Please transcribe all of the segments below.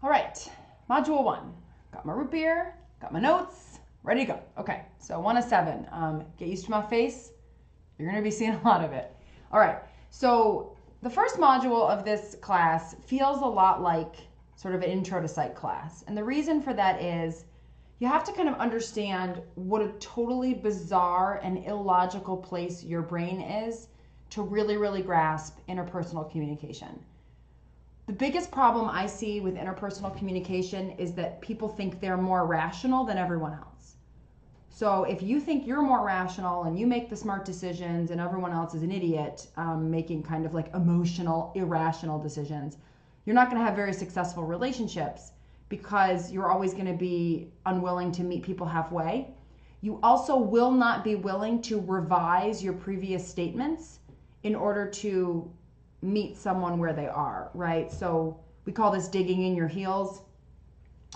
All right, module 1. Got my root beer, got my notes, ready to go. Okay, so 1 of 7. Get used to my face. You're going to be seeing a lot of it. All right, so the first module of this class feels a lot like sort of an intro to psych class. And the reason for that is you have to kind of understand what a totally bizarre and illogical place your brain is to really, really grasp interpersonal communication. The biggest problem I see with interpersonal communication is that people think they're more rational than everyone else. So if you think you're more rational and you make the smart decisions and everyone else is an idiot making kind of like emotional, irrational decisions, you're not going to have very successful relationships because you're always going to be unwilling to meet people halfway. You also will not be willing to revise your previous statements in order to meet someone where they are, right? So we call this digging in your heels.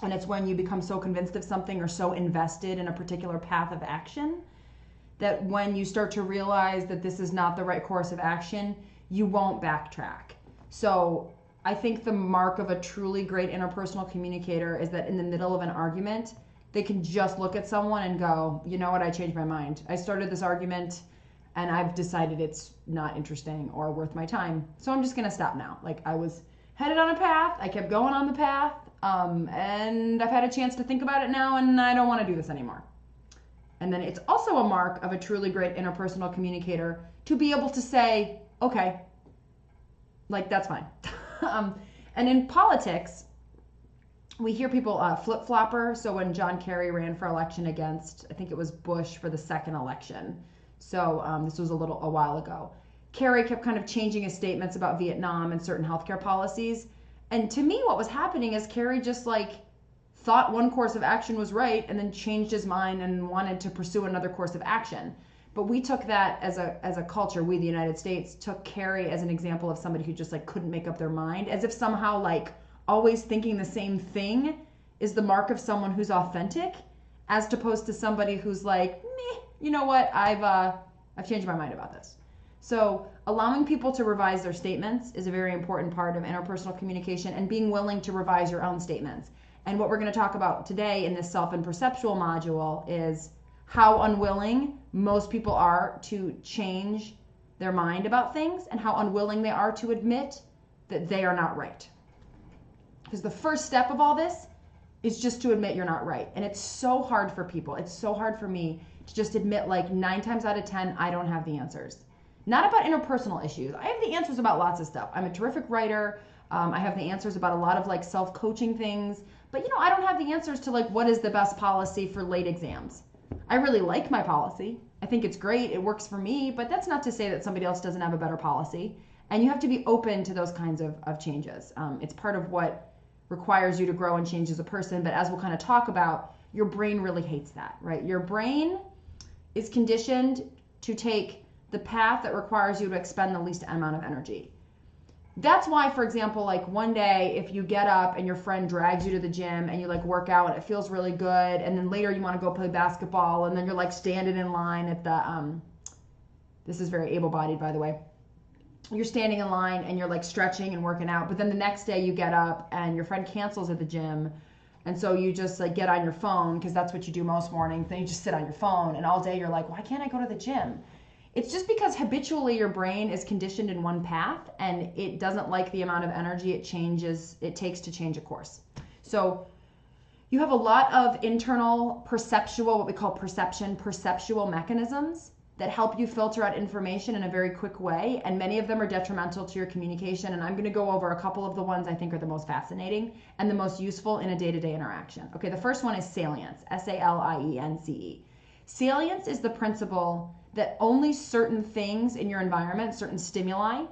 And it's when you become so convinced of something or so invested in a particular path of action that when you start to realize that this is not the right course of action, you won't backtrack. So I think the mark of a truly great interpersonal communicator is that in the middle of an argument, they can just look at someone and go, you know what, I changed my mind. I started this argument and I've decided it's not interesting or worth my time. So I'm just gonna stop now. Like I was headed on a path, I kept going on the path, and I've had a chance to think about it now and I don't wanna do this anymore. And then it's also a mark of a truly great interpersonal communicator to be able to say, okay, like that's fine. And in politics, we hear people flip-flopper. So when John Kerry ran for election against, I think it was Bush for the second election, so this was a while ago. Kerry kept kind of changing his statements about Vietnam and certain healthcare policies. And to me, what was happening is Kerry just like thought one course of action was right and then changed his mind and wanted to pursue another course of action. But we took that as a culture, we, the United States, took Kerry as an example of somebody who just like couldn't make up their mind, as if somehow like always thinking the same thing is the mark of someone who's authentic, as opposed to somebody who's like, meh, you know what, I've changed my mind about this. So allowing people to revise their statements is a very important part of interpersonal communication, and being willing to revise your own statements. And what we're going to talk about today in this self and perceptual module is how unwilling most people are to change their mind about things and how unwilling they are to admit that they are not right. Because the first step of all this is just to admit you're not right. And it's so hard for people. It's so hard for me to just admit like 9 times out of 10, I don't have the answers. Not about interpersonal issues. I have the answers about lots of stuff. I'm a terrific writer. I have the answers about a lot of like self-coaching things. But you know, I don't have the answers to like what is the best policy for late exams. I really like my policy. I think it's great. It works for me. But that's not to say that somebody else doesn't have a better policy. And you have to be open to those kinds of changes. It's part of what requires you to grow and change as a person. But as we'll kind of talk about, your brain really hates that, right? Your brain is conditioned to take the path that requires you to expend the least amount of energy. That's why, for example, like one day if you get up and your friend drags you to the gym and you like work out and it feels really good, and then later you want to go play basketball and then you're like standing in line at the this is very able-bodied, by the way. You're standing in line and you're like stretching and working out, but then the next day you get up and your friend cancels at the gym, and so you just like get on your phone because that's what you do most mornings. Then you just sit on your phone and all day you're like, why can't I go to the gym? It's just because habitually your brain is conditioned in one path and it doesn't like the amount of energy it takes to change a course. So you have a lot of internal perceptual, what we call perceptual mechanisms that help you filter out information in a very quick way, and many of them are detrimental to your communication, and I'm going to go over a couple of the ones I think are the most fascinating and the most useful in a day-to-day interaction. Okay, the first one is salience, S-A-L-I-E-N-C-E. Salience is the principle that only certain things in your environment, certain stimuli,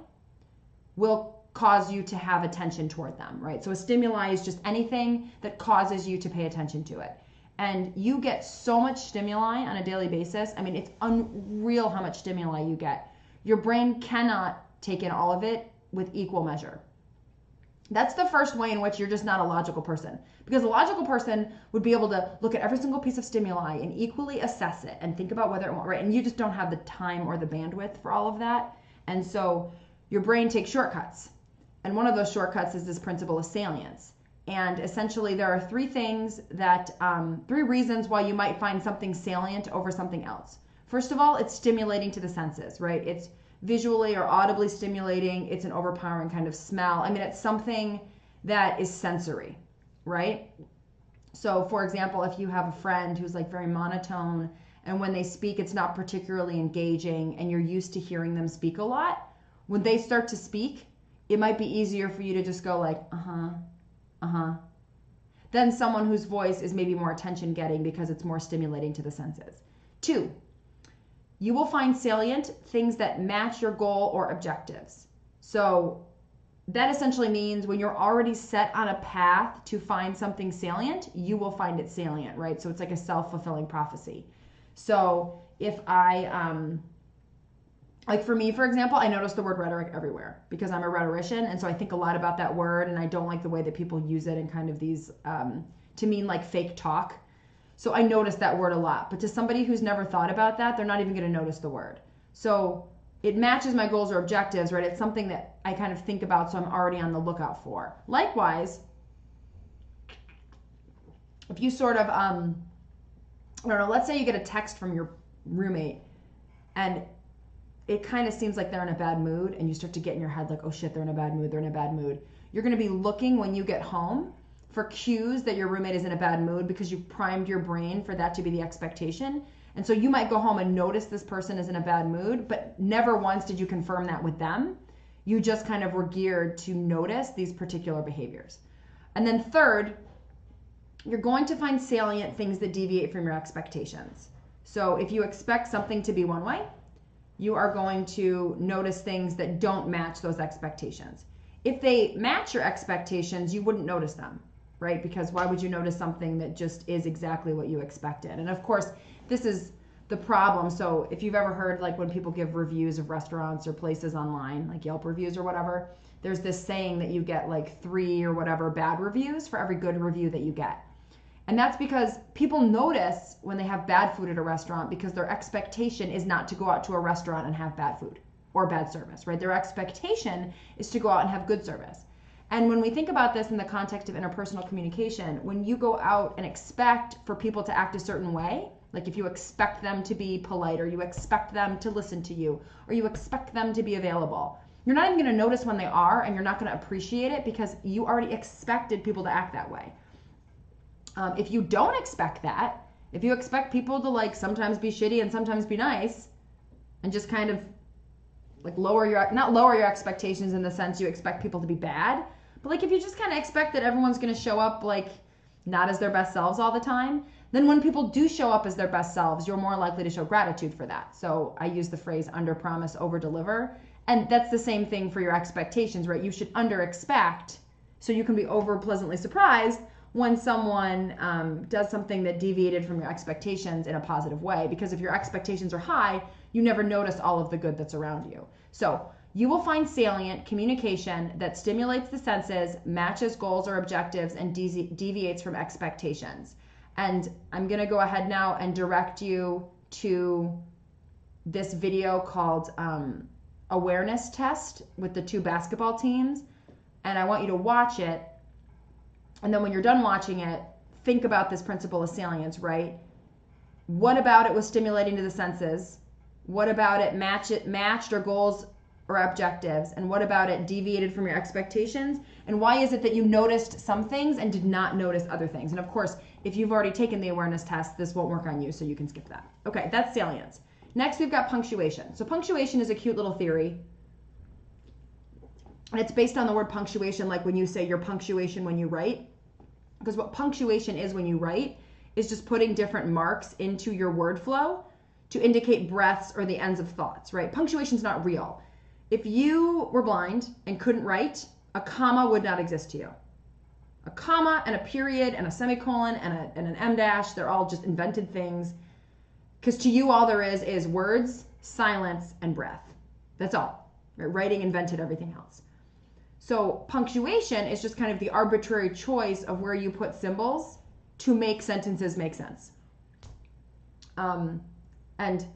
will cause you to have attention toward them, right? So a stimuli is just anything that causes you to pay attention to it. And you get so much stimuli on a daily basis. I mean, it's unreal how much stimuli you get. Your brain cannot take in all of it with equal measure. That's the first way in which you're just not a logical person. Because a logical person would be able to look at every single piece of stimuli and equally assess it and think about whether it went right. And you just don't have the time or the bandwidth for all of that. And so your brain takes shortcuts. And one of those shortcuts is this principle of salience. And essentially there are three reasons why you might find something salient over something else. First of all, it's stimulating to the senses, right? It's visually or audibly stimulating. It's an overpowering kind of smell. I mean, it's something that is sensory, right? So for example, if you have a friend who's like very monotone and when they speak, it's not particularly engaging and you're used to hearing them speak a lot, when they start to speak, it might be easier for you to just go like, than someone whose voice is maybe more attention getting because it's more stimulating to the senses. 2, you will find salient things that match your goal or objectives. So that essentially means when you're already set on a path to find something salient, you will find it salient, right? So it's like a self-fulfilling prophecy. So if like for me, for example, I notice the word rhetoric everywhere because I'm a rhetorician. And so I think a lot about that word and I don't like the way that people use it in kind of these, to mean like fake talk. So I notice that word a lot. But to somebody who's never thought about that, they're not even going to notice the word. So it matches my goals or objectives, right? It's something that I kind of think about, so I'm already on the lookout for. Likewise, if you sort of, I don't know, let's say you get a text from your roommate and it kind of seems like they're in a bad mood and you start to get in your head like, oh shit, they're in a bad mood, they're in a bad mood. You're going to be looking when you get home for cues that your roommate is in a bad mood because you've primed your brain for that to be the expectation. And so you might go home and notice this person is in a bad mood, but never once did you confirm that with them. You just kind of were geared to notice these particular behaviors. And then third, you're going to find salient things that deviate from your expectations. So if you expect something to be one way, you are going to notice things that don't match those expectations. If they match your expectations, you wouldn't notice them, right? Because why would you notice something that just is exactly what you expected? And of course, this is the problem. So if you've ever heard like when people give reviews of restaurants or places online, like Yelp reviews or whatever, there's this saying that you get like 3 or whatever bad reviews for every good review that you get. And that's because people notice when they have bad food at a restaurant because their expectation is not to go out to a restaurant and have bad food or bad service, right? Their expectation is to go out and have good service. And when we think about this in the context of interpersonal communication, when you go out and expect for people to act a certain way, like if you expect them to be polite or you expect them to listen to you or you expect them to be available, you're not even going to notice when they are and you're not going to appreciate it because you already expected people to act that way. If you don't expect that, if you expect people to like sometimes be shitty and sometimes be nice and just kind of like not lower your expectations in the sense you expect people to be bad, but like if you just kind of expect that everyone's going to show up like not as their best selves all the time, then when people do show up as their best selves, you're more likely to show gratitude for that. So I use the phrase under promise, over deliver. And that's the same thing for your expectations, right? You should under expect so you can be over pleasantly surprised when someone does something that deviated from your expectations in a positive way. Because if your expectations are high, you never notice all of the good that's around you. So you will find salient communication that stimulates the senses, matches goals or objectives, and deviates from expectations. And I'm gonna go ahead now and direct you to this video called Awareness Test with the 2 basketball teams. And I want you to watch it. And then when you're done watching it, think about this principle of salience, right? What about it was stimulating to the senses? What about it matched your goals or objectives? And what about it deviated from your expectations? And why is it that you noticed some things and did not notice other things? And of course, if you've already taken the awareness test, this won't work on you, so you can skip that. Okay, that's salience. Next, we've got punctuation. So punctuation is a cute little theory. And it's based on the word punctuation, like when you say your punctuation when you write. Because what punctuation is when you write is just putting different marks into your word flow to indicate breaths or the ends of thoughts, right? Punctuation's not real. If you were blind and couldn't write, a comma would not exist to you. A comma and a period and a semicolon and an em dash, they're all just invented things. Because to you, all there is words, silence, and breath. That's all. Right? Writing invented everything else. So punctuation is just kind of the arbitrary choice of where you put symbols to make sentences make sense. And,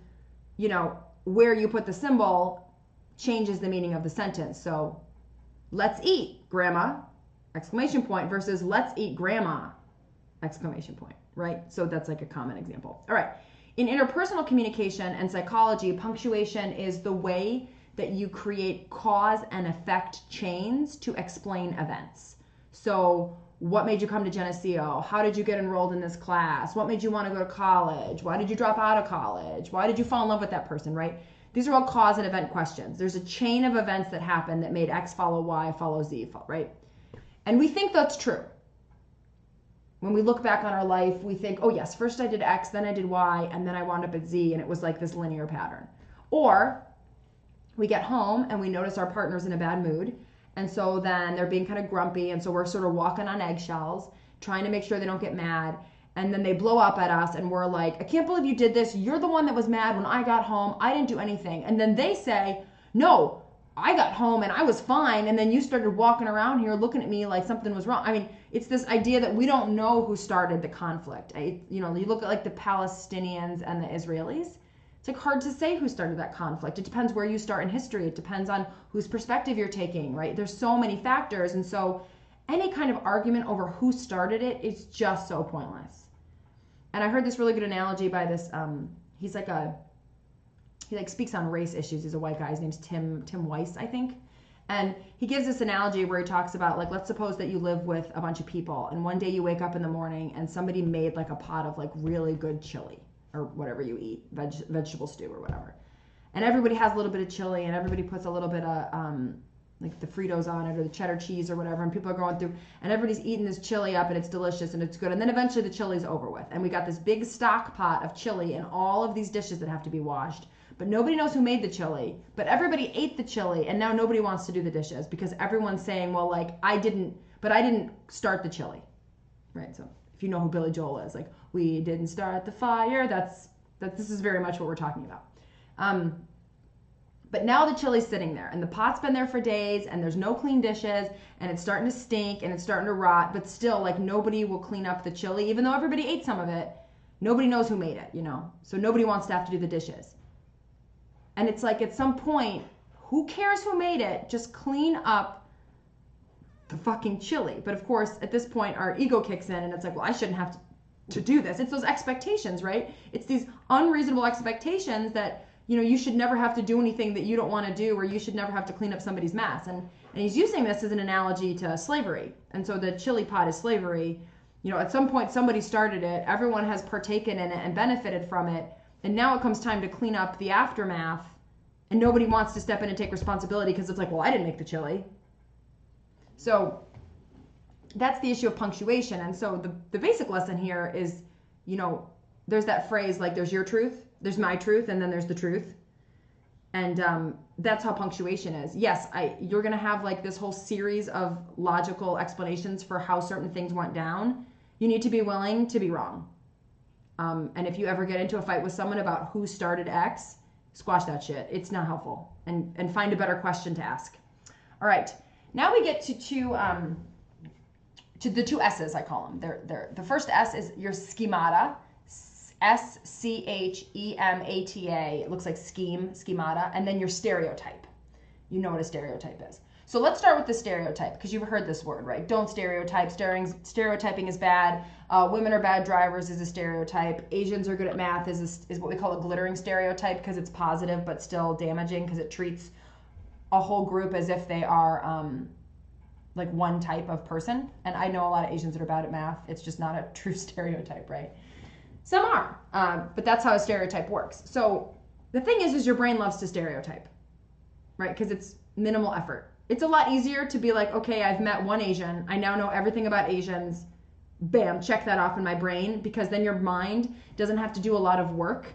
you know, where you put the symbol changes the meaning of the sentence. So, let's eat, Grandma. exclamation point, versus let's eat grandma, exclamation point, right? So that's like a common example. All right. In interpersonal communication and psychology, punctuation is the way that you create cause and effect chains to explain events. So what made you come to Geneseo? How did you get enrolled in this class? What made you want to go to college? Why did you drop out of college? Why did you fall in love with that person, right? These are all cause and event questions. There's a chain of events that happened that made X follow Y, follow Z, right? And we think that's true. When we look back on our life, we think, oh yes, first I did X, then I did Y, and then I wound up at Z, and it was like this linear pattern. Or we get home and we notice our partner's in a bad mood, and so then they're being kind of grumpy, and so we're sort of walking on eggshells, trying to make sure they don't get mad, and then they blow up at us, and we're like, I can't believe you did this. You're the one that was mad when I got home. I didn't do anything. And then they say, no, I got home and I was fine, and then you started walking around here looking at me like something was wrong. I mean, it's this idea that we don't know who started the conflict. You look at like the Palestinians and the Israelis. It's like hard to say who started that conflict. It depends where you start in history. It depends on whose perspective you're taking, right? There's so many factors, and so any kind of argument over who started it is just so pointless. And I heard this really good analogy by this. He speaks on race issues. He's a white guy. His name's Tim Weiss, I think. And he gives this analogy where he talks about, like, let's suppose that you live with a bunch of people, and one day you wake up in the morning and somebody made like a pot of like really good chili, or whatever you eat, vegetable stew or whatever. And everybody has a little bit of chili, and everybody puts a little bit of like the Fritos on it, or the cheddar cheese or whatever, and people are going through, and everybody's eating this chili up, and it's delicious and it's good. And then eventually the chili's over with, and we got this big stock pot of chili and all of these dishes that have to be washed. But nobody knows who made the chili, but everybody ate the chili, and now nobody wants to do the dishes because everyone's saying, well, like, I didn't start the chili, right? So if you know who Billy Joel is, like, we didn't start the fire, this is very much what we're talking about. But now the chili's sitting there, and the pot's been there for days, and there's no clean dishes, and it's starting to stink, and it's starting to rot, but still, like, nobody will clean up the chili, even though everybody ate some of it. Nobody knows who made it, so nobody wants to have to do the dishes. And it's like, at some point, who cares who made it? Just clean up the fucking chili. But of course, at this point, our ego kicks in, and it's like, well, I shouldn't have to do this. It's those expectations, right? It's these unreasonable expectations that, you should never have to do anything that you don't want to do, or you should never have to clean up somebody's mess. And he's using this as an analogy to slavery. And so the chili pot is slavery. At some point, somebody started it. Everyone has partaken in it and benefited from it. And now it comes time to clean up the aftermath, and nobody wants to step in and take responsibility because it's like, well, I didn't make the chili. So that's the issue of punctuation. And so the basic lesson here is, there's that phrase, like, there's your truth, there's my truth, and then there's the truth. And that's how punctuation is. Yes, you're going to have like this whole series of logical explanations for how certain things went down. You need to be willing to be wrong. And if you ever get into a fight with someone about who started X, squash that shit. It's not helpful. And find a better question to ask. All right. Now we get to the two S's, I call them. The first S is your schemata. schemata. It looks like schemata. And then your stereotype. You know what a stereotype is. So let's start with the stereotype, because you've heard this word, right? Don't stereotype. Stereotyping is bad. Women are bad drivers is a stereotype. Asians are good at math is what we call a glittering stereotype, because it's positive but still damaging, because it treats a whole group as if they are like one type of person. And I know a lot of Asians that are bad at math. It's just not a true stereotype, right? Some are, but that's how a stereotype works. So the thing is your brain loves to stereotype, right? Because it's minimal effort. It's a lot easier to be like, okay, I've met one Asian. I now know everything about Asians. Bam, check that off in my brain, because then your mind doesn't have to do a lot of work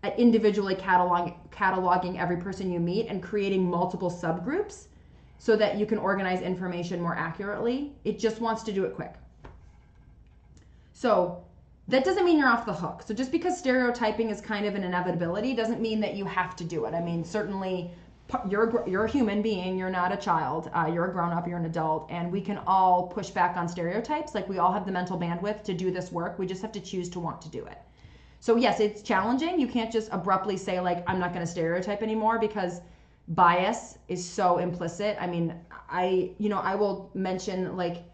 at individually cataloging every person you meet and creating multiple subgroups so that you can organize information more accurately. It just wants to do it quick. So that doesn't mean you're off the hook. So just because stereotyping is kind of an inevitability doesn't mean that you have to do it. I mean, certainly you're a human being, you're not a child, you're a grown-up, you're an adult, and we can all push back on stereotypes. Like, we all have the mental bandwidth to do this work. We just have to choose to want to do it. So yes, it's challenging. You can't just abruptly say, like, I'm not going to stereotype anymore, because bias is so implicit. I mean, I will mention like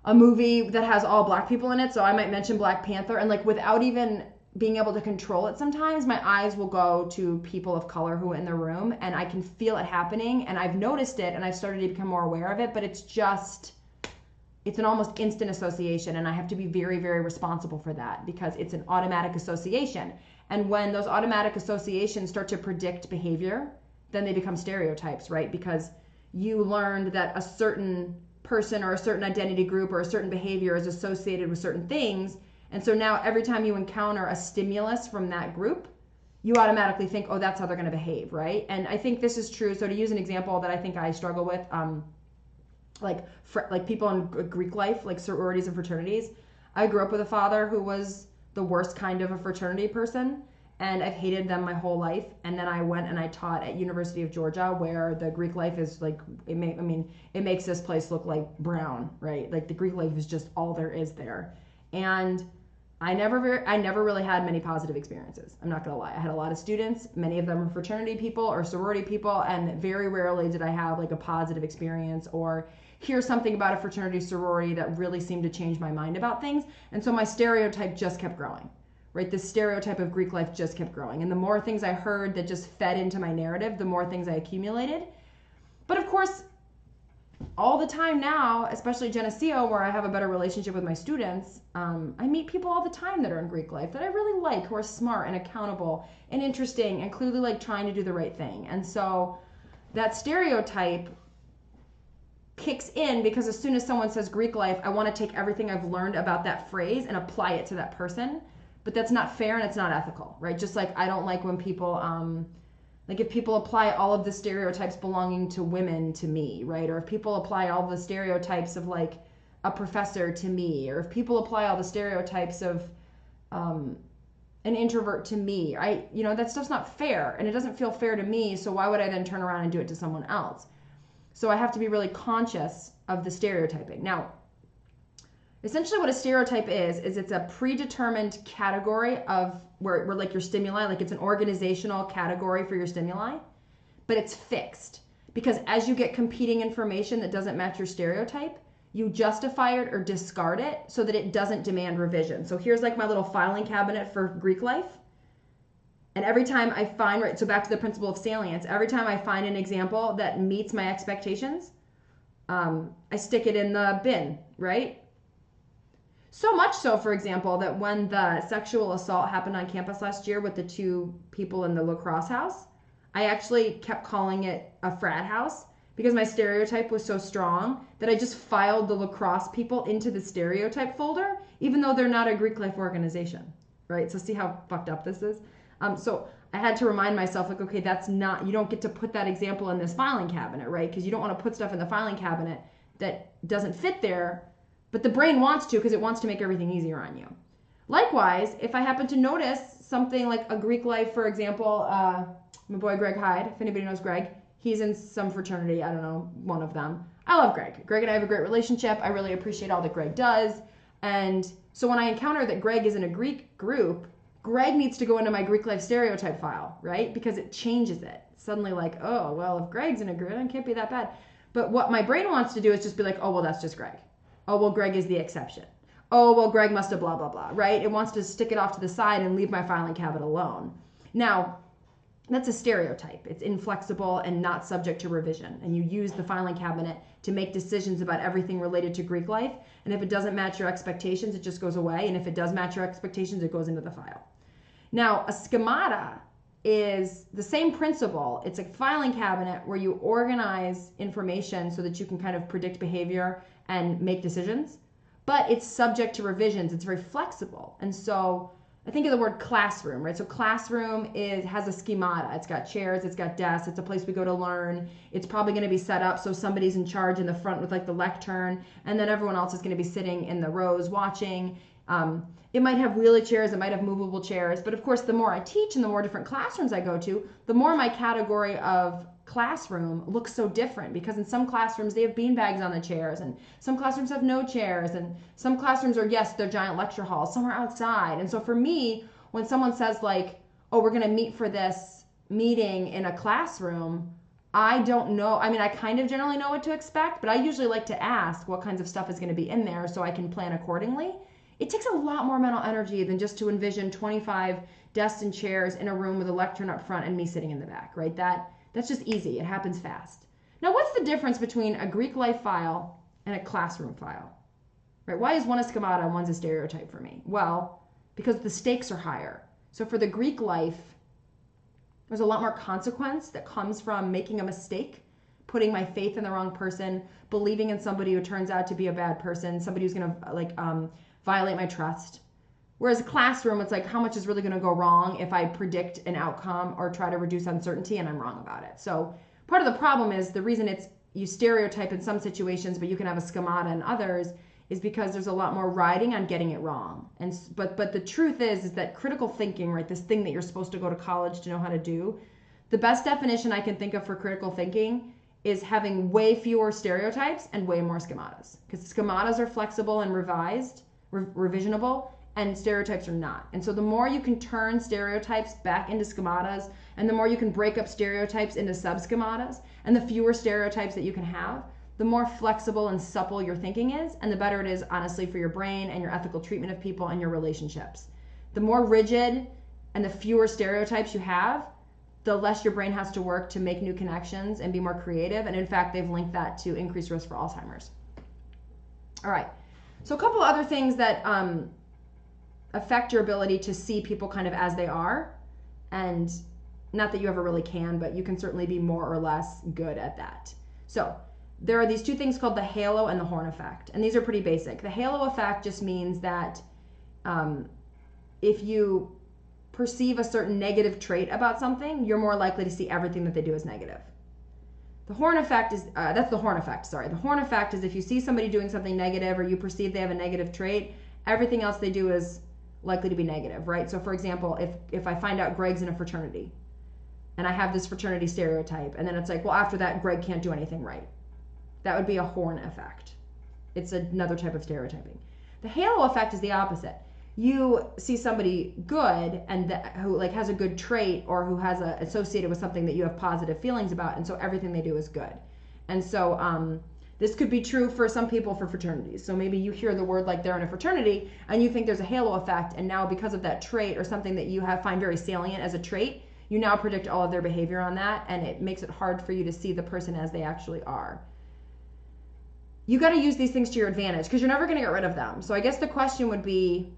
a movie that has all black people in it, so I might mention Black Panther, and like without even being able to control it, sometimes my eyes will go to people of color who are in the room, and I can feel it happening, and I've noticed it, and I've started to become more aware of it, but it's an almost instant association, and I have to be very, very responsible for that because it's an automatic association. And when those automatic associations start to predict behavior, then they become stereotypes, right? Because you learned that a certain person or a certain identity group or a certain behavior is associated with certain things. And so now every time you encounter a stimulus from that group, you automatically think, oh, that's how they're going to behave, right? And I think this is true. So to use an example that I think I struggle with, like people in Greek life, like sororities and fraternities. I grew up with a father who was the worst kind of a fraternity person, and I've hated them my whole life. And then I went and I taught at University of Georgia, where the Greek life is like, it makes this place look like brown, right? Like the Greek life is just all there is there. And I never really had many positive experiences. I'm not gonna lie. I had a lot of students, many of them were fraternity people or sorority people, and very rarely did I have like a positive experience or hear something about a fraternity sorority that really seemed to change my mind about things. And so my stereotype just kept growing, right? This stereotype of Greek life just kept growing. And the more things I heard that just fed into my narrative, the more things I accumulated. But of course, all the time now, especially Geneseo, where I have a better relationship with my students, I meet people all the time that are in Greek life that I really like, who are smart and accountable and interesting and clearly like trying to do the right thing. And so that stereotype kicks in because as soon as someone says Greek life, I want to take everything I've learned about that phrase and apply it to that person. But that's not fair and it's not ethical, right? Just like I don't like when people, like if people apply all of the stereotypes belonging to women to me, right? Or if people apply all the stereotypes of like a professor to me, or if people apply all the stereotypes of an introvert to me, that stuff's not fair and it doesn't feel fair to me. So why would I then turn around and do it to someone else? So I have to be really conscious of the stereotyping. Now, essentially what a stereotype is it's a predetermined category of where like your stimuli, like it's an organizational category for your stimuli, but it's fixed. Because as you get competing information that doesn't match your stereotype, you justify it or discard it so that it doesn't demand revision. So here's like my little filing cabinet for Greek life. And every time I find, right, so back to the principle of salience, every time I find an example that meets my expectations, I stick it in the bin, right? So much so, for example, that when the sexual assault happened on campus last year with the two people in the lacrosse house, I actually kept calling it a frat house because my stereotype was so strong that I just filed the lacrosse people into the stereotype folder, even though they're not a Greek life organization, right? So see how fucked up this is? So I had to remind myself, like, okay, that's not, you don't get to put that example in this filing cabinet, right? Because you don't want to put stuff in the filing cabinet that doesn't fit there, but the brain wants to because it wants to make everything easier on you. Likewise, if I happen to notice something like a Greek life, for example, my boy Greg Hyde, if anybody knows Greg, he's in some fraternity, I don't know, one of them. I love Greg. Greg and I have a great relationship. I really appreciate all that Greg does. And so when I encounter that Greg is in a Greek group, Greg needs to go into my Greek life stereotype file, right? Because it changes it. Suddenly like, oh, well, if Greg's in a group, it can't be that bad. But what my brain wants to do is just be like, oh, well, that's just Greg. Oh, well, Greg is the exception. Oh, well, Greg must have blah, blah, blah, right? It wants to stick it off to the side and leave my filing cabinet alone. Now, that's a stereotype. It's inflexible and not subject to revision. And you use the filing cabinet to make decisions about everything related to Greek life. And if it doesn't match your expectations, it just goes away. And if it does match your expectations, it goes into the file. Now, a schemata is the same principle. It's a filing cabinet where you organize information so that you can kind of predict behavior and make decisions, but it's subject to revisions. It's very flexible. And so I think of the word classroom, right? So classroom has a schemata. It's got chairs, it's got desks, it's a place we go to learn. It's probably going to be set up so somebody's in charge in the front with like the lectern, and then everyone else is going to be sitting in the rows watching. It might have wheelie chairs, it might have movable chairs, but of course the more I teach and the more different classrooms I go to, the more my category of classroom looks so different, because in some classrooms they have beanbags on the chairs, and some classrooms have no chairs, and some classrooms are, yes, they're giant lecture halls, some are outside. And so for me, when someone says like, oh, we're going to meet for this meeting in a classroom, I don't know. I mean, I kind of generally know what to expect, but I usually like to ask what kinds of stuff is going to be in there so I can plan accordingly. It takes a lot more mental energy than just to envision 25 desks and chairs in a room with a lectern up front and me sitting in the back, right? That's just easy. It happens fast. Now, what's the difference between a Greek life file and a classroom file? Right? Why is one a schemata and one's a stereotype for me? Well, because the stakes are higher. So for the Greek life, there's a lot more consequence that comes from making a mistake, putting my faith in the wrong person, believing in somebody who turns out to be a bad person, somebody who's going to violate my trust. Whereas a classroom, it's like how much is really going to go wrong if I predict an outcome or try to reduce uncertainty and I'm wrong about it. So part of the problem is the reason you stereotype in some situations, but you can have a schemata in others, is because there's a lot more riding on getting it wrong. But the truth is that critical thinking, right, this thing that you're supposed to go to college to know how to do, the best definition I can think of for critical thinking is having way fewer stereotypes and way more schematas. Because schematas are flexible and revisionable, and stereotypes are not. And so the more you can turn stereotypes back into schematas, and the more you can break up stereotypes into sub-schematas, and the fewer stereotypes that you can have, the more flexible and supple your thinking is, and the better it is, honestly, for your brain and your ethical treatment of people and your relationships. The more rigid and the fewer stereotypes you have, the less your brain has to work to make new connections and be more creative. And in fact, they've linked that to increased risk for Alzheimer's. All right. So a couple other things that affect your ability to see people kind of as they are. And not that you ever really can, but you can certainly be more or less good at that. So there are these two things called the halo and the horn effect. And these are pretty basic. The halo effect just means that if you perceive a certain negative trait about something, you're more likely to see everything that they do as negative. The horn effect is, that's the horn effect, sorry. The horn effect is if you see somebody doing something negative or you perceive they have a negative trait, everything else they do is likely to be negative, right? So for example, if I find out Greg's in a fraternity and I have this fraternity stereotype, and then it's like, well, after that, Greg can't do anything right. That would be a horn effect. It's another type of stereotyping. The halo effect is the opposite. You see somebody good and who like has a good trait or who has associated with something that you have positive feelings about, and so everything they do is good. And so this could be true for some people for fraternities. So maybe you hear the word like they're in a fraternity and you think there's a halo effect, and now because of that trait or something that you find very salient as a trait, you now predict all of their behavior on that, and it makes it hard for you to see the person as they actually are. You got to use these things to your advantage because you're never going to get rid of them. So I guess the question would be,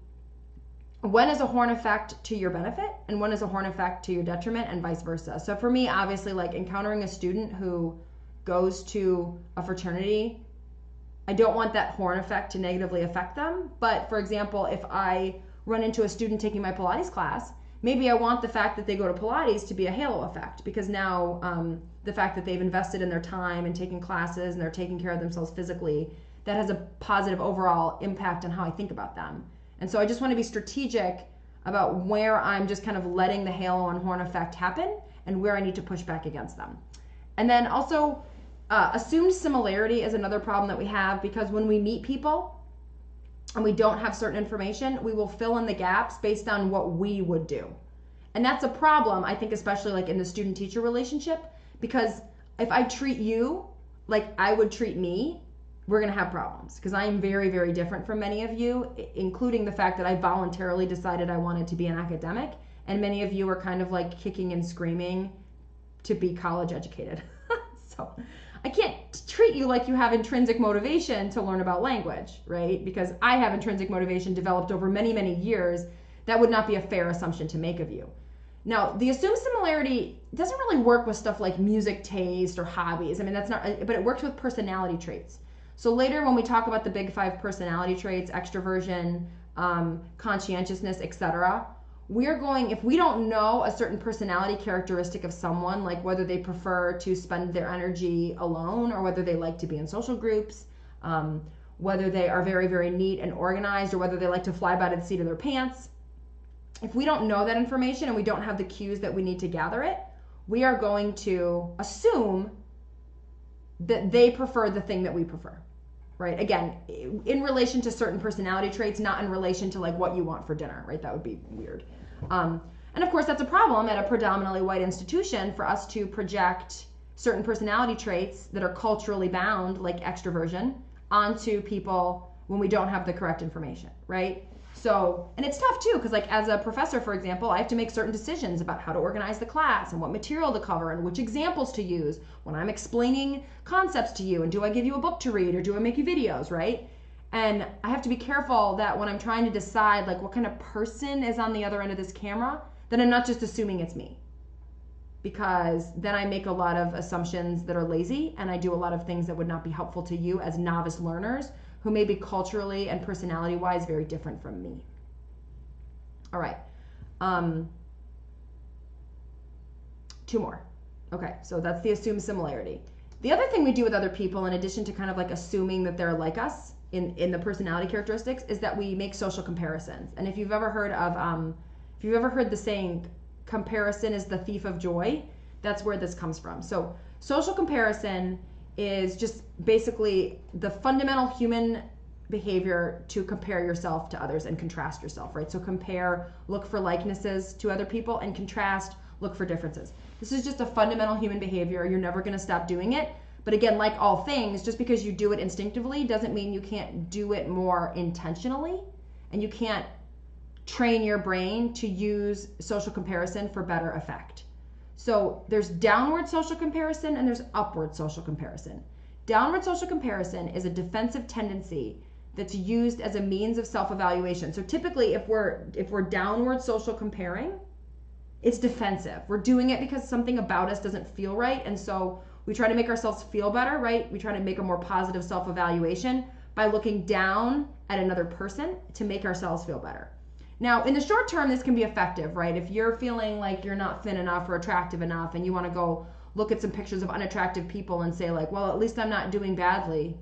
when is a horn effect to your benefit and when is a horn effect to your detriment, and vice versa? So for me, obviously, like encountering a student who goes to a fraternity, I don't want that horn effect to negatively affect them. But for example, if I run into a student taking my Pilates class, maybe I want the fact that they go to Pilates to be a halo effect, because now the fact that they've invested in their time and taking classes and they're taking care of themselves physically, that has a positive overall impact on how I think about them. And so I just want to be strategic about where I'm just kind of letting the halo and horn effect happen and where I need to push back against them. And then also assumed similarity is another problem that we have, because when we meet people and we don't have certain information, we will fill in the gaps based on what we would do. And that's a problem, I think, especially like in the student-teacher relationship, because if I treat you like I would treat me, we're going to have problems, because I am very, very different from many of you, including the fact that I voluntarily decided I wanted to be an academic, and many of you are kind of like kicking and screaming to be college educated. So I can't treat you like you have intrinsic motivation to learn about language, right? Because I have intrinsic motivation developed over many, many years. That would not be a fair assumption to make of you. Now, the assumed similarity doesn't really work with stuff like music taste or hobbies. I mean, that's not, but it works with personality traits. So later when we talk about the big 5 personality traits, extroversion, conscientiousness, etc., we're going, if we don't know a certain personality characteristic of someone, like whether they prefer to spend their energy alone or whether they like to be in social groups, whether they are very, very neat and organized, or whether they like to fly by the seat of their pants, if we don't know that information and we don't have the cues that we need to gather it, we are going to assume that they prefer the thing that we prefer, right? Again, in relation to certain personality traits, not in relation to like what you want for dinner, right? That would be weird. And of course, that's a problem at a predominantly white institution for us to project certain personality traits that are culturally bound, like extroversion, onto people when we don't have the correct information, right? So, and it's tough too, because like as a professor, for example, I have to make certain decisions about how to organize the class and what material to cover and which examples to use when I'm explaining concepts to you. And do I give you a book to read or do I make you videos, right? And I have to be careful that when I'm trying to decide like what kind of person is on the other end of this camera, that I'm not just assuming it's me. Because then I make a lot of assumptions that are lazy, and I do a lot of things that would not be helpful to you as novice learners who may be culturally and personality-wise very different from me. All right. 2 more. Okay, so that's the assumed similarity. The other thing we do with other people, in addition to kind of like assuming that they're like us in the personality characteristics, is that we make social comparisons. And if you've ever heard the saying, comparison is the thief of joy, that's where this comes from. So social comparison is just basically the fundamental human behavior to compare yourself to others and contrast yourself, right? So compare, look for likenesses to other people, and contrast, look for differences. This is just a fundamental human behavior. You're never going to stop doing it. But again, like all things, just because you do it instinctively doesn't mean you can't do it more intentionally, and you can't train your brain to use social comparison for better effect. So there's downward social comparison and there's upward social comparison. Downward social comparison is a defensive tendency that's used as a means of self-evaluation. So typically if we're downward social comparing, it's defensive. We're doing it because something about us doesn't feel right, and so we try to make ourselves feel better, right? We try to make a more positive self-evaluation by looking down at another person to make ourselves feel better. Now, in the short term, this can be effective, right? If you're feeling like you're not thin enough or attractive enough and you want to go look at some pictures of unattractive people and say like, well, at least I'm not doing badly.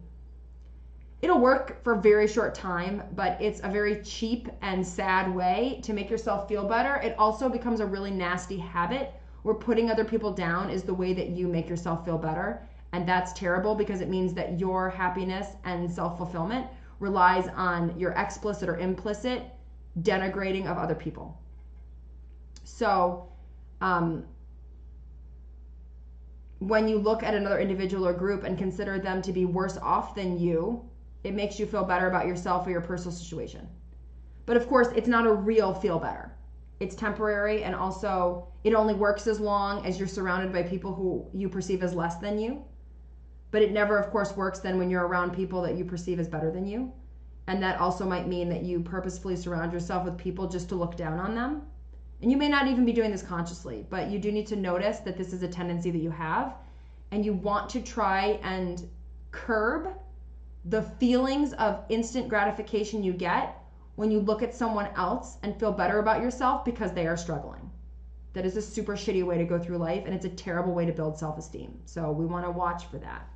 It'll work for a very short time, but it's a very cheap and sad way to make yourself feel better. It also becomes a really nasty habit where putting other people down is the way that you make yourself feel better. And that's terrible because it means that your happiness and self-fulfillment relies on your explicit or implicit denigrating of other people. So when you look at another individual or group and consider them to be worse off than you, it makes you feel better about yourself or your personal situation. But of course, it's not a real feel better. It's temporary, and also it only works as long as you're surrounded by people who you perceive as less than you. But it never, of course, works then when you're around people that you perceive as better than you. And that also might mean that you purposefully surround yourself with people just to look down on them. And you may not even be doing this consciously, but you do need to notice that this is a tendency that you have, and you want to try and curb the feelings of instant gratification you get when you look at someone else and feel better about yourself because they are struggling. That is a super shitty way to go through life, and it's a terrible way to build self-esteem. So we want to watch for that.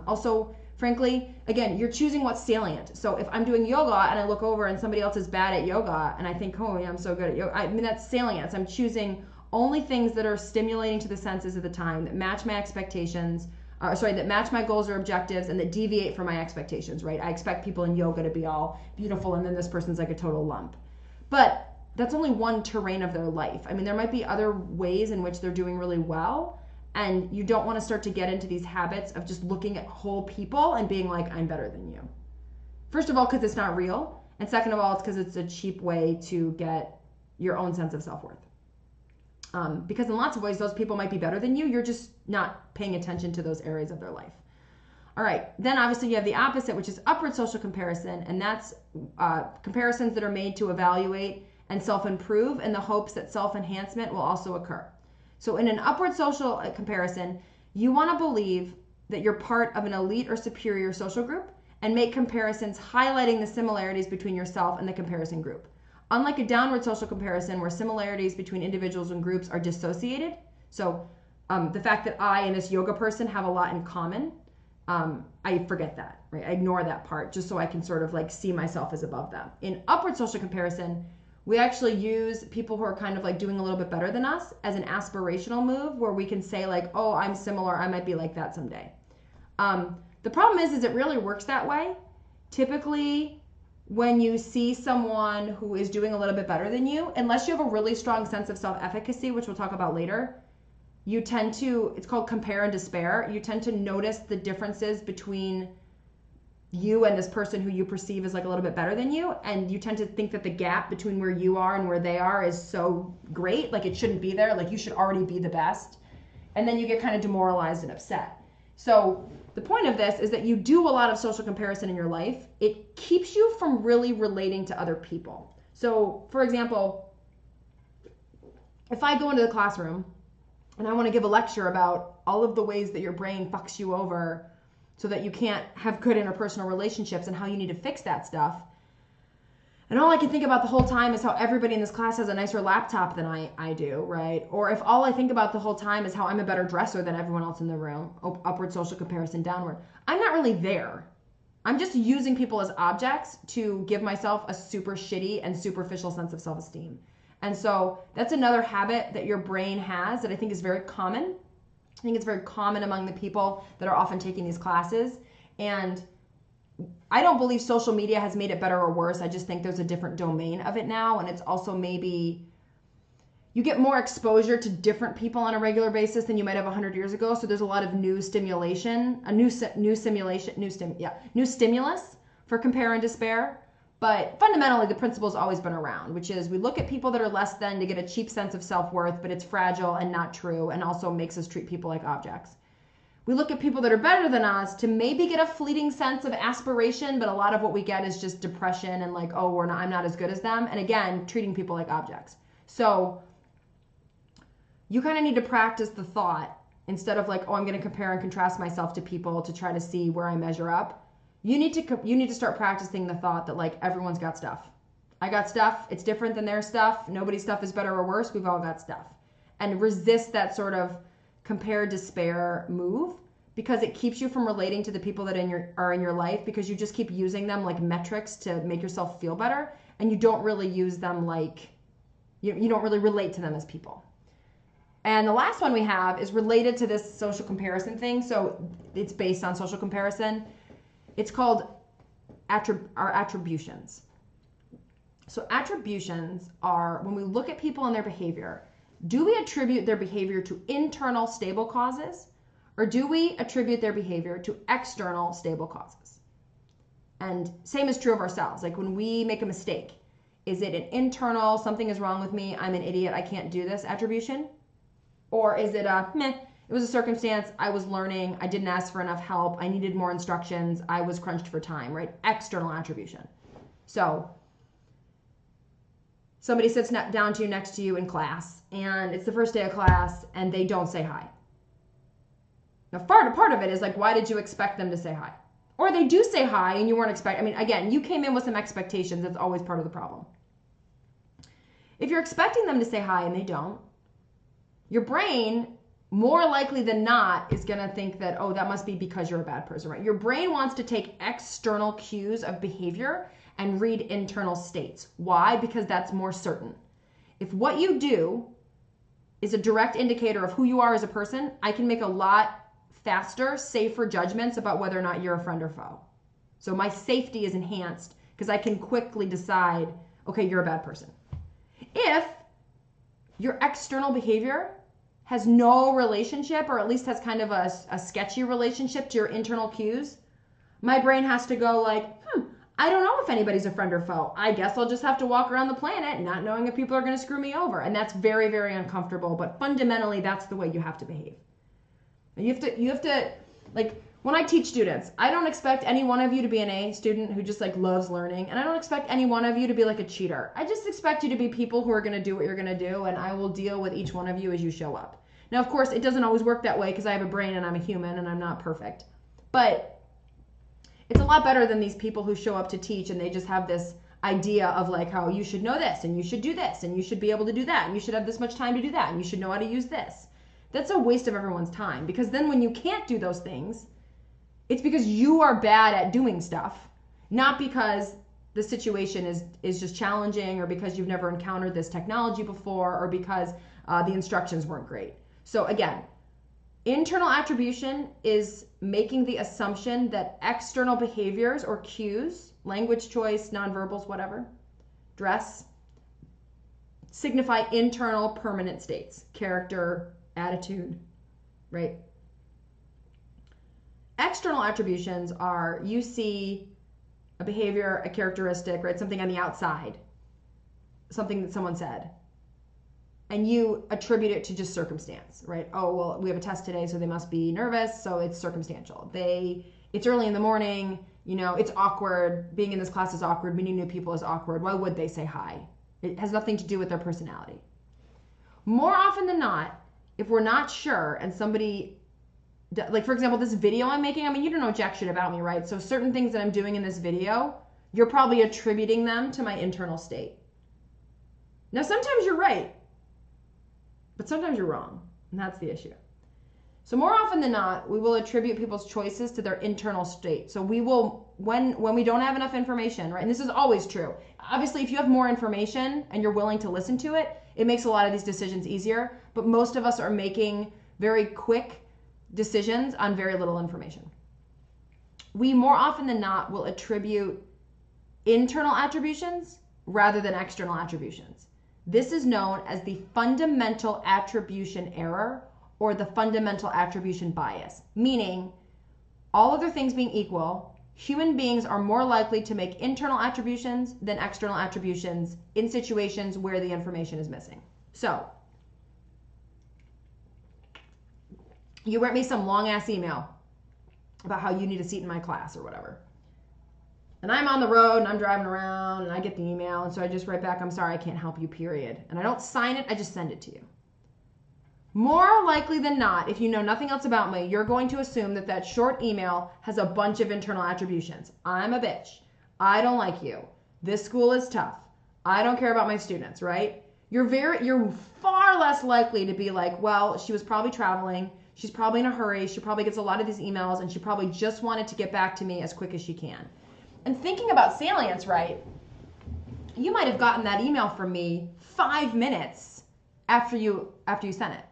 Also, frankly, again, you're choosing what's salient. So if I'm doing yoga and I look over and somebody else is bad at yoga and I think, oh yeah, I'm so good at yoga, I mean, that's salient. So I'm choosing only things that are stimulating to the senses at the time, that match my expectations, that match my goals or objectives, and that deviate from my expectations, right? I expect people in yoga to be all beautiful, and then this person's like a total lump. But that's only one terrain of their life. I mean, there might be other ways in which they're doing really well, and you don't want to start to get into these habits of just looking at whole people and being like, I'm better than you. First of all, because it's not real. And second of all, it's because it's a cheap way to get your own sense of self-worth. Because in lots of ways, those people might be better than you. You're just not paying attention to those areas of their life. All right. Then obviously you have the opposite, which is upward social comparison. And that's comparisons that are made to evaluate and self-improve in the hopes that self-enhancement will also occur. So in an upward social comparison, you want to believe that you're part of an elite or superior social group and make comparisons highlighting the similarities between yourself and the comparison group. Unlike a downward social comparison where similarities between individuals and groups are dissociated, so the fact that I and this yoga person have a lot in common, I forget that, right? I ignore that part just so I can sort of like see myself as above them. In upward social comparison, we actually use people who are kind of like doing a little bit better than us as an aspirational move where we can say like, oh, I'm similar, I might be like that someday. The problem is it really works that way. Typically, when you see someone who is doing a little bit better than you, unless you have a really strong sense of self-efficacy, which we'll talk about later, you tend to, it's called compare and despair. You tend to notice the differences between you and this person who you perceive as like a little bit better than you, and you tend to think that the gap between where you are and where they are is so great, like it shouldn't be there, like you should already be the best, and then you get kind of demoralized and upset. So the point of this is that you do a lot of social comparison in your life. It keeps you from really relating to other people. So for example, if I go into the classroom and I want to give a lecture about all of the ways that your brain fucks you over so that you can't have good interpersonal relationships and how you need to fix that stuff. And all I can think about the whole time is how everybody in this class has a nicer laptop than I do, right? Or if all I think about the whole time is how I'm a better dresser than everyone else in the room, upward social comparison, downward, I'm not really there. I'm just using people as objects to give myself a super shitty and superficial sense of self-esteem. And so that's another habit that your brain has that I think is very common. I think it's very common among the people that are often taking these classes. And I don't believe social media has made it better or worse. I just think there's a different domain of it now. And it's also maybe you get more exposure to different people on a regular basis than you might have 100 years ago. So there's a lot of new stimulation, new stimulus for compare and despair. But fundamentally, the principle's always been around, which is we look at people that are less than to get a cheap sense of self-worth, but it's fragile and not true, and also makes us treat people like objects. We look at people that are better than us to maybe get a fleeting sense of aspiration, but a lot of what we get is just depression and like, oh, I'm not as good as them. And again, treating people like objects. So you kind of need to practice the thought instead of like, oh, I'm going to compare and contrast myself to people to try to see where I measure up. You need to start practicing the thought that like everyone's got stuff. I got stuff. It's different than their stuff. Nobody's stuff is better or worse. We've all got stuff. And resist that sort of compare despair move because it keeps you from relating to the people that are in your life because you just keep using them like metrics to make yourself feel better, and you don't really use them like you don't really relate to them as people. And the last one we have is related to this social comparison thing. So it's based on social comparison. It's called our attributions. So attributions are when we look at people and their behavior, do we attribute their behavior to internal stable causes or do we attribute their behavior to external stable causes? And same is true of ourselves. Like when we make a mistake, is it an internal, something is wrong with me, I'm an idiot, I can't do this attribution? Or is it a meh? It was a circumstance, I was learning, I didn't ask for enough help, I needed more instructions, I was crunched for time, right? External attribution. So somebody sits down to you next to you in class and it's the first day of class and they don't say hi. Now part of it is like, why did you expect them to say hi? Or they do say hi and you weren't expecting, I mean, again, you came in with some expectations, that's always part of the problem. If you're expecting them to say hi and they don't, your brain more likely than not is going to think that, oh, that must be because you're a bad person, right? Your brain wants to take external cues of behavior and read internal states. Why? Because that's more certain. If what you do is a direct indicator of who you are as a person, I can make a lot faster, safer judgments about whether or not you're a friend or foe. So my safety is enhanced because I can quickly decide, okay, you're a bad person. If your external behavior has no relationship, or at least has kind of a sketchy relationship to your internal cues, my brain has to go like, I don't know if anybody's a friend or foe. I guess I'll just have to walk around the planet not knowing if people are going to screw me over. And that's very, very uncomfortable, but fundamentally that's the way you have to behave. And you have to, like, when I teach students, I don't expect any one of you to be an A student who just like loves learning, and I don't expect any one of you to be like a cheater. I just expect you to be people who are going to do what you're going to do, and I will deal with each one of you as you show up. Now, of course, it doesn't always work that way because I have a brain and I'm a human and I'm not perfect. But it's a lot better than these people who show up to teach and they just have this idea of like how you should know this and you should do this and you should be able to do that and you should have this much time to do that and you should know how to use this. That's a waste of everyone's time, because then when you can't do those things, it's because you are bad at doing stuff, not because the situation is just challenging or because you've never encountered this technology before or because the instructions weren't great. So again, internal attribution is making the assumption that external behaviors or cues, language choice, nonverbals, whatever, dress, signify internal permanent states, character, attitude, right? External attributions are you see a behavior, a characteristic, right? Something on the outside, something that someone said, and you attribute it to just circumstance, right? Oh, well, we have a test today, so they must be nervous, so it's circumstantial. It's early in the morning, it's awkward. Being in this class is awkward. Meeting new people is awkward. Why would they say hi? It has nothing to do with their personality. More often than not, if we're not sure and somebody, like for example, this video I'm making, you don't know jack shit about me, right? So certain things that I'm doing in this video, you're probably attributing them to my internal state. Now, sometimes you're right, but sometimes you're wrong, and that's the issue. So more often than not, we will attribute people's choices to their internal state. So we will, when we don't have enough information, right? And this is always true. Obviously, if you have more information and you're willing to listen to it, it makes a lot of these decisions easier. But most of us are making very quick decisions on very little information. We more often than not will attribute internal attributions rather than external attributions. This is known as the fundamental attribution error or the fundamental attribution bias, meaning all other things being equal, human beings are more likely to make internal attributions than external attributions in situations where the information is missing. So, you write me some long ass email about how you need a seat in my class or whatever. And I'm on the road and I'm driving around and I get the email, and so I just write back, I'm sorry, I can't help you, period. And I don't sign it, I just send it to you. More likely than not, if you know nothing else about me, you're going to assume that that short email has a bunch of internal attributions. I'm a bitch. I don't like you. This school is tough. I don't care about my students, right? You're far less likely to be like, well, she was probably traveling. She's probably in a hurry. She probably gets a lot of these emails and she probably just wanted to get back to me as quick as she can. And thinking about salience, right? You might have gotten that email from me 5 minutes after you sent it.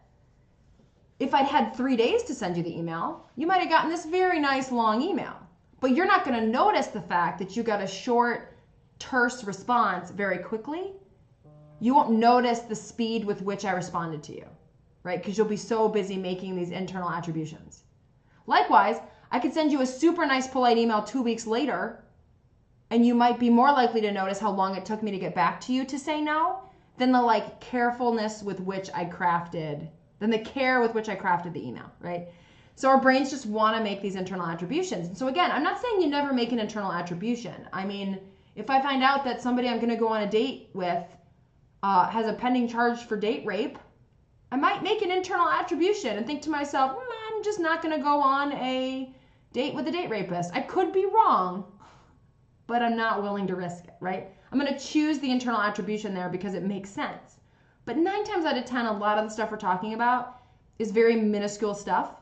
If I'd had 3 days to send you the email, you might have gotten this very nice long email. But you're not going to notice the fact that you got a short, terse response very quickly. You won't notice the speed with which I responded to you, right? Because you'll be so busy making these internal attributions. Likewise, I could send you a super nice, polite email 2 weeks later, and you might be more likely to notice how long it took me to get back to you to say no than the carefulness with which I crafted the email, right? So our brains just want to make these internal attributions. And so again, I'm not saying you never make an internal attribution. If I find out that somebody I'm going to go on a date with has a pending charge for date rape, I might make an internal attribution and think to myself, I'm just not going to go on a date with a date rapist. I could be wrong, but I'm not willing to risk it, right? I'm going to choose the internal attribution there because it makes sense. But 9 times out of 10, a lot of the stuff we're talking about is very minuscule stuff.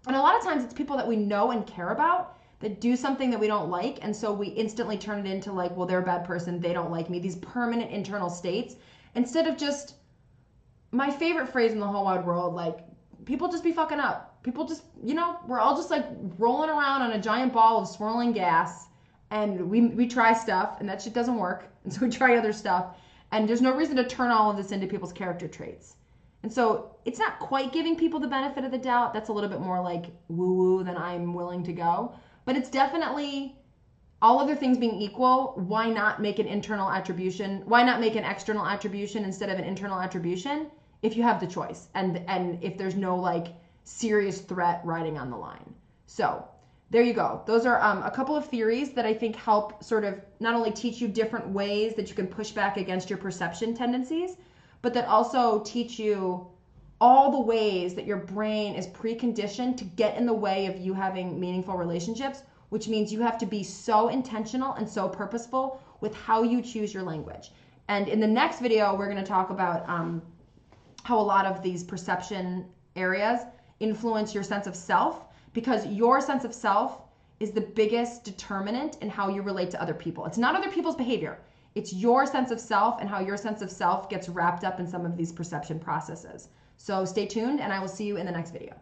And a lot of times it's people that we know and care about that do something that we don't like. And so we instantly turn it into well, they're a bad person. They don't like me. These permanent internal states. Instead of just, my favorite phrase in the whole wide world, people just be fucking up. People just, we're all just rolling around on a giant ball of swirling gas. And we try stuff and that shit doesn't work. And so we try other stuff. And there's no reason to turn all of this into people's character traits. And so it's not quite giving people the benefit of the doubt. That's a little bit more woo-woo than I'm willing to go. But it's definitely, all other things being equal, why not make an internal attribution? Why not make an external attribution instead of an internal attribution if you have the choice and if there's no serious threat riding on the line? So there you go. Those are a couple of theories that I think help sort of not only teach you different ways that you can push back against your perception tendencies, but that also teach you all the ways that your brain is preconditioned to get in the way of you having meaningful relationships, which means you have to be so intentional and so purposeful with how you choose your language. And in the next video, we're going to talk about how a lot of these perception areas influence your sense of self, because your sense of self is the biggest determinant in how you relate to other people. It's not other people's behavior. It's your sense of self and how your sense of self gets wrapped up in some of these perception processes. So stay tuned and I will see you in the next video.